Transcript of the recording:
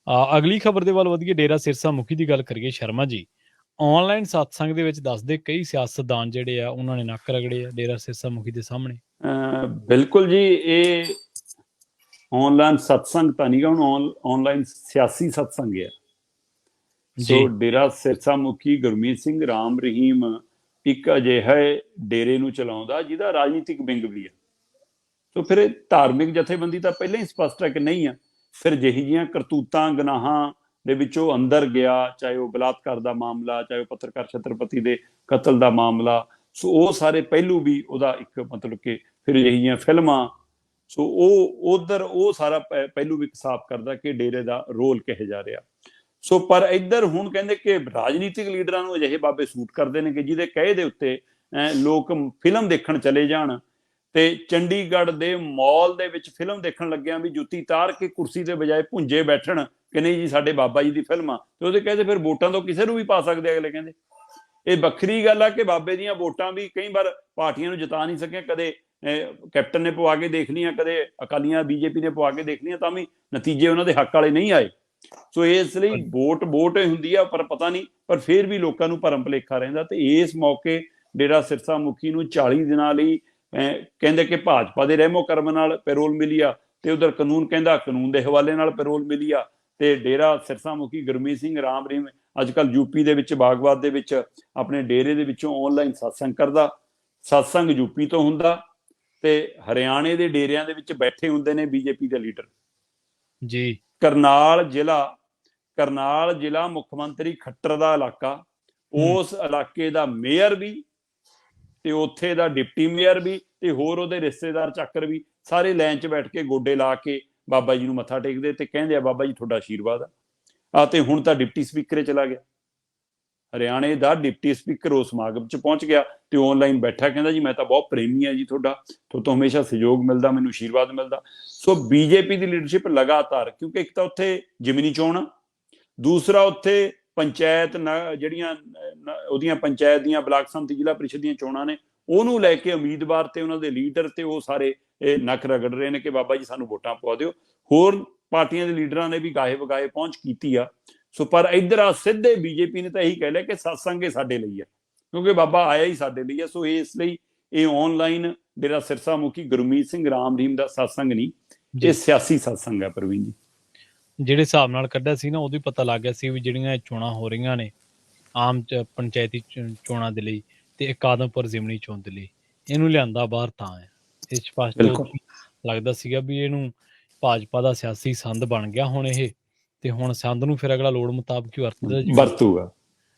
ਅਗਲੀ ਖਬਰ ਦੇ ਵੱਲ ਵਧੀਏ। ਡੇਰਾ ਸਿਰਸਾ ਮੁਖੀ ਦੀ ਗੱਲ ਕਰੀਏ ਸ਼ਰਮਾ ਜੀ, ਆਨਲਾਈਨ ਸਤਸੰਗ ਦੇ ਵਿੱਚ ਦੱਸਦੇ ਕਈ ਸਿਆਸਤਦਾਨ ਜਿਹੜੇ ਆ ਉਹਨਾਂ ਨੇ ਨੱਕ ਰਗੜੇ ਆ ਡੇਰਾ ਸਿਰਸਾ ਮੁਖੀ ਦੇ ਸਾਹਮਣੇ। ਬਿਲਕੁਲ ਜੀ, ਇਹ ਆਨਲਾਈਨ ਸਤਸੰਗ ਤਾਂ ਨਹੀਂ ਗਾ, ਹੁਣ ਆਨਲਾਈਨ ਸਿਆਸੀ ਸਤਸੰਗ ਹੈ। ਸੋ ਡੇਰਾ ਸਿਰਸਾ ਮੁਖੀ ਗੁਰਮੀਤ ਸਿੰਘ ਰਾਮ ਰਹੀਮ ਇੱਕ ਅਜਿਹਾ ਡੇਰੇ ਨੂੰ ਚਲਾਉਂਦਾ ਜਿਹਦਾ ਰਾਜਨੀਤਿਕ ਵਿੰਗ ਵੀ ਹੈ। ਸੋ ਫਿਰ ਇਹ ਧਾਰਮਿਕ ਜਥੇਬੰਦੀ ਤਾਂ ਪਹਿਲਾਂ ਹੀ ਸਪਸ਼ਟ ਹੈ ਕਿ ਨਹੀਂ ਆ। ਫਿਰ ਜਿਹੀ ਜਿਹੀਆਂ ਕਰਤੂਤਾਂ ਗੁਨਾਹਾਂ ਦੇ ਵਿੱਚ ਉਹ ਅੰਦਰ ਗਿਆ, ਚਾਹੇ ਉਹ ਬਲਾਤਕਾਰ ਦਾ ਮਾਮਲਾ, ਚਾਹੇ ਉਹ ਪੱਤਰਕਾਰ ਛਤਰਪਤੀ ਦੇ ਕਤਲ ਦਾ ਮਾਮਲਾ, ਸੋ ਉਹ ਸਾਰੇ ਪਹਿਲੂ ਵੀ ਉਹਦਾ ਇੱਕ ਮਤਲਬ ਕਿ ਫਿਰ ਜਿਹੀ ਜਿਹੀਆਂ ਫਿਲਮਾਂ, ਸੋ ਉਹ ਉਧਰ ਉਹ ਸਾਰਾ ਪਹਿਲੂ ਵੀ ਸਾਫ਼ ਕਰਦਾ ਕਿ ਡੇਰੇ ਦਾ ਰੋਲ ਕਿਹੋ ਜਾ ਰਿਹਾ। ਸੋ ਪਰ ਇੱਧਰ ਹੁਣ ਕਹਿੰਦੇ ਕਿ ਰਾਜਨੀਤਿਕ ਲੀਡਰਾਂ ਨੂੰ ਅਜਿਹੇ ਬਾਬੇ ਸੂਟ ਕਰਦੇ ਨੇ ਕਿ ਜਿਹਦੇ ਕਹੇ ਦੇ ਉੱਤੇ ਲੋਕ ਫਿਲਮ ਦੇਖਣ ਚਲੇ ਜਾਣ, ਤੇ ਚੰਡੀਗੜ੍ਹ ਦੇ ਮਾਲ ਦੇ ਵਿੱਚ ਫਿਲਮ ਦੇਖਣ ਲੱਗਿਆਂ ਵੀ ਜੁੱਤੀ ਤਾਰ ਕੇ ਕੁਰਸੀ ਦੇ ਬਜਾਏ ਭੁੰਜੇ ਬੈਠਣ ਕਿ ਨਹੀਂ ਜੀ ਸਾਡੇ ਬਾਬਾ ਜੀ ਦੀ ਫਿਲਮ ਆ। ਤੇ ਉਹਦੇ ਕਹਿੰਦੇ ਫਿਰ ਵੋਟਾਂ ਤੋਂ ਕਿਸੇ ਨੂੰ ਵੀ ਪਾ ਸਕਦੇ ਅਗਲੇ ਕਹਿੰਦੇ। ਇਹ ਵੱਖਰੀ ਗੱਲ ਆ ਕਿ ਬਾਬੇ ਦੀਆਂ ਵੋਟਾਂ ਵੀ ਕਈ ਵਾਰ ਪਾਰਟੀਆਂ ਨੂੰ ਜਿਤਾ ਨਹੀਂ ਸਕੀਆਂ, ਕਦੇ ਕੈਪਟਨ ਨੇ ਪਵਾ ਕੇ ਦੇਖ ਲਈਆਂ, ਕਦੇ ਅਕਾਲੀਆਂ ਬੀਜੇਪੀ ਨੇ ਪਵਾ ਕੇ ਦੇਖ ਲਈਆਂ, ਤਾਂ ਵੀ ਨਤੀਜੇ ਉਹਨਾਂ ਦੇ ਹੱਕ ਵਾਲੇ ਨਹੀਂ ਆਏ। ਸੋ ਇਸ ਲਈ ਵੋਟ ਹੁੰਦੀ ਆ, ਪਰ ਪਤਾ ਨਹੀਂ, ਪਰ ਫਿਰ ਵੀ ਲੋਕਾਂ ਨੂੰ ਭਰਮ ਭੁਲੇਖਾ ਰਹਿੰਦਾ। ਤੇ ਇਸ ਮੌਕੇ ਡੇਰਾ ਸਿਰਸਾ ਮੁਖੀ ਨੂੰ 40 ਦਿਨਾਂ ਲਈ ਕਹਿੰਦੇ ਕਿ ਭਾਜਪਾ ਦੇ ਰਹਿਮੋ ਕਰਮ ਨਾਲ ਪੈਰੋਲ ਮਿਲੀ ਆ, ਤੇ ਉਧਰ ਕਾਨੂੰਨ ਕਹਿੰਦਾ ਕਾਨੂੰਨ ਦੇ ਹਵਾਲੇ ਨਾਲ ਪੈਰੋਲ ਮਿਲੀ ਆ। ਤੇ ਡੇਰਾ ਸਿਰਸਾ ਮੁਖੀ ਗੁਰਮੀਤ ਸਿੰਘ ਰਾਮ ਰਹੀਮ ਅੱਜ ਕੱਲ੍ਹ ਯੂਪੀ ਦੇ ਵਿੱਚ ਬਾਗਬਾਦ ਦੇ ਵਿੱਚ ਆਪਣੇ ਡੇਰੇ ਦੇ ਵਿੱਚੋਂ ਆਨਲਾਈਨ ਸਤਸੰਗ ਕਰਦਾ। ਸਤਸੰਗ ਯੂਪੀ ਤੋਂ ਹੁੰਦਾ ਤੇ ਹਰਿਆਣੇ ਦੇ ਡੇਰਿਆਂ ਦੇ ਵਿੱਚ ਬੈਠੇ ਹੁੰਦੇ ਨੇ ਬੀਜੇਪੀ ਦੇ ਲੀਡਰ ਜੀ। ਕਰਨਾਲ ਜ਼ਿਲ੍ਹਾ ਮੁੱਖ ਮੰਤਰੀ ਖੱਟਰ ਦਾ ਇਲਾਕਾ, ਉਸ ਇਲਾਕੇ ਦਾ ਮੇਅਰ ਵੀ ਤੇ ਉੱਥੇ ਦਾ ਡਿਪਟੀ ਮੇਅਰ ਵੀ ਤੇ ਹੋਰ ਉਹਦੇ ਰਿਸ਼ਤੇਦਾਰ ਚੱਕਰ ਵੀ ਸਾਰੇ ਲਾਈਨ 'ਚ ਬੈਠ ਕੇ ਗੋਡੇ ਲਾ ਕੇ ਬਾਬਾ ਜੀ ਨੂੰ ਮੱਥਾ ਟੇਕਦੇ ਤੇ ਕਹਿੰਦੇ ਆ ਬਾਬਾ ਜੀ ਤੁਹਾਡਾ ਆਸ਼ੀਰਵਾਦ ਆ। ਤੇ ਹੁਣ ਤਾਂ ਡਿਪਟੀ ਸਪੀਕਰ ਚਲਾ ਗਿਆ, ਹਰਿਆਣੇ ਦਾ ਡਿਪਟੀ ਸਪੀਕਰ ਉਸ ਸਮਾਗਮ 'ਚ ਪਹੁੰਚ ਗਿਆ ਤੇ ਆਨਲਾਈਨ ਬੈਠਾ, ਕਹਿੰਦਾ ਜੀ ਮੈਂ ਤਾਂ ਬਹੁਤ ਪ੍ਰੇਮੀ ਆ ਜੀ ਤੁਹਾਡਾ, ਤੋਂ ਹਮੇਸ਼ਾ ਸਹਿਯੋਗ ਮਿਲਦਾ, ਮੈਨੂੰ ਆਸ਼ੀਰਵਾਦ ਮਿਲਦਾ। ਸੋ ਬੀਜੇਪੀ ਦੀ ਲੀਡਰਸ਼ਿਪ ਲਗਾਤਾਰ, ਕਿਉਂਕਿ ਇੱਕ ਤਾਂ ਉੱਥੇ ਜ਼ਿਮਨੀ ਚੋਣ, ਦੂਸਰਾ ਉੱਥੇ ਪੰਚਾਇਤ ਜਿਹੜੀਆਂ ਉਹਦੀਆਂ ਪੰਚਾਇਤ ਦੀਆਂ ਬਲਾਕ ਸੰਮਤੀ ਜ਼ਿਲ੍ਹਾ ਪ੍ਰੀਸ਼ਦ ਦੀਆਂ ਚੋਣਾਂ ਨੇ, ਉਹਨੂੰ ਲੈ ਕੇ ਉਮੀਦਵਾਰ ਤੇ ਉਹਨਾਂ ਦੇ ਲੀਡਰ ਤੇ ਉਹ ਸਾਰੇ ਇਹ ਨੱਕ ਰਗੜ ਰਹੇ ਨੇ ਕਿ ਬਾਬਾ ਜੀ ਸਾਨੂੰ ਵੋਟਾਂ ਪਵਾ ਦਿਓ। ਹੋਰ ਪਾਰਟੀਆਂ ਦੇ ਲੀਡਰਾਂ ਨੇ ਵੀ ਗਾਹੇ ਵਗਾਏ ਪਹੁੰਚ ਕੀਤੀ ਆ। ਸੋ ਪਰ ਇੱਧਰ ਆ ਸਿੱਧੇ ਬੀਜੇਪੀ ਨੇ ਤਾਂ ਇਹੀ ਕਹਿ ਲਿਆ ਕਿ ਸਤਸੰਗ ਇਹ ਸਾਡੇ ਲਈ ਆ, ਕਿਉਂਕਿ ਬਾਬਾ ਆਇਆ ਹੀ ਸਾਡੇ ਲਈ ਆ। ਸੋ ਇਸ ਲਈ ਇਹ ਆਨਲਾਈਨ ਡੇਰਾ ਸਿਰਸਾ ਮੁਖੀ ਗੁਰਮੀਤ ਸਿੰਘ ਰਾਮ ਰਹੀਮ ਦਾ ਸਤਸੰਗ ਨਹੀਂ, ਇਹ ਸਿਆਸੀ ਸਤਸੰਗ ਹੈ। ਪ੍ਰਵੀਨ ਜੀ, ਜਿਹੜੇ ਹਿਸਾਬ ਨਾਲ ਕੱਢਿਆ ਸੀ ਨਾ, ਉਦੋਂ ਹੀ ਪਤਾ ਲੱਗ ਗਿਆ ਸੀ ਵੀ ਜਿਹੜੀਆਂ ਚੋਣਾਂ ਹੋ ਰਹੀਆਂ ਨੇ ਆਮ ਪੰਚਾਇਤੀ ਚੋਣਾਂ ਦੇ ਲਈ ਤੇ ਇੱਕ ਆਦਮਪੁਰ ਜ਼ਿਮਨੀ ਚੋਣ ਦੇ ਲਈ, ਇਹਨੂੰ ਲਿਆਂਦਾ ਬਾਹਰ ਤਾਂ ਹੈ। ਇਹ ਸਪਸ਼ਟ ਲੱਗਦਾ ਸੀਗਾ ਵੀ ਇਹਨੂੰ ਭਾਜਪਾ ਦਾ ਸਿਆਸੀ ਸੰਦ ਬਣ ਗਿਆ ਹੁਣ ਇਹ, ਤੇ ਹੁਣ ਸੰਦ ਨੂੰ ਫਿਰ ਅਗਲਾ ਲੋੜ ਮੁਤਾਬਕ ਹੀ ਵਰਤੂਗਾ।